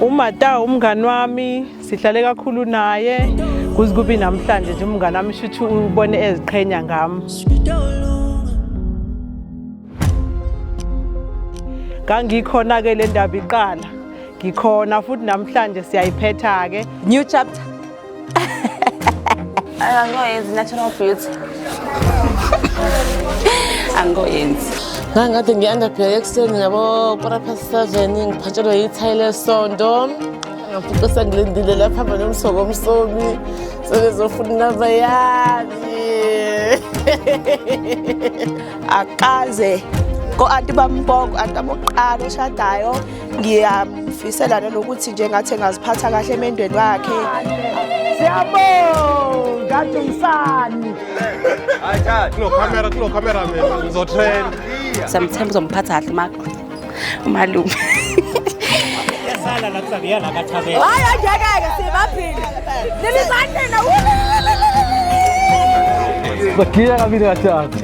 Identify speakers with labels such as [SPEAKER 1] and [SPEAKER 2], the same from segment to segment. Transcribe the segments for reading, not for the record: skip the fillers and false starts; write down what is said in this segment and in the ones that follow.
[SPEAKER 1] Umata umngani wami sihlale kakhulu naye kuze kube namhlanje nje umngani wami shuthi ubone eziqhenya ngami. Kangikhona ke le ndaba iqala. Ngikhona futhi namhlanje siyayiphetha ke.
[SPEAKER 2] New chapter.
[SPEAKER 3] Angoyenzi natural beauty. Angoyenzi.
[SPEAKER 4] Ngangade ngiyandapheka ekuseni ngabo 7:15 ngiphatshelwa yithayi lesondo. Ngafuqisa ngilindile lapha hamba nomsoko omsomi sebezofuna indaba yami.
[SPEAKER 5] Akaze ko-anti bambongo anti abokuqala oshadayo ngiyamfisela nalokuthi nje ngathi engaziphatha kahle emendweni wakhe.
[SPEAKER 1] Siyabonga Dumsani.
[SPEAKER 6] Kulo camera mina ngizotrend.
[SPEAKER 3] Sometimes uzomphatha kahle umalume.
[SPEAKER 7] Yasala la kusabia la kaThabela.
[SPEAKER 5] Hayi ajekeke sibaphila. Lelizandena.
[SPEAKER 7] Bakhila kabili kaThabi.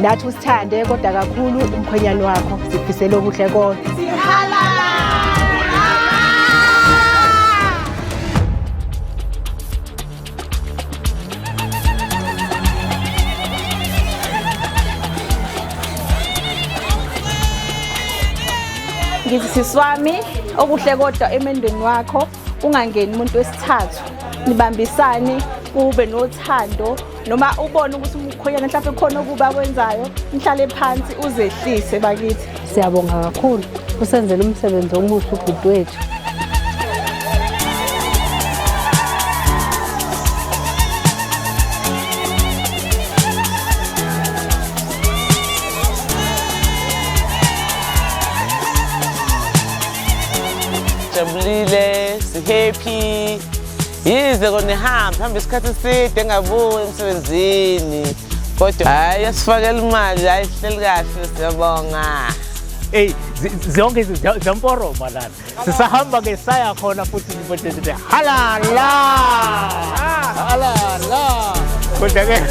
[SPEAKER 5] Nathi usithande kodwa kakhulu umkhwenyana wakho sifisela okuhle konke.
[SPEAKER 8] Ngithi siswami okuhle kodwa emendweni wakho ungangeni umuntu wesithathu nibambisane kube nothando noma ubone ukuthi umkhwenyana mhlawumbe khona ukuba kwenzayo nihlale phansi uzehlise bakithi.
[SPEAKER 9] Siyabonga kakhulu usenzele umsebenzi omuhle ubhuti wethu.
[SPEAKER 4] Jabulile, si-happy. Yize konihamba hamba isikhathi eside engabuyi emsebenzini. Kodwa hayi asifakela imali hayi sihleli kahle siyabonga.
[SPEAKER 7] Hey, zonke ziyamporoma lana. Sisahamba ke saya khona futhi ngibothele halala. Halala. Kodwa ke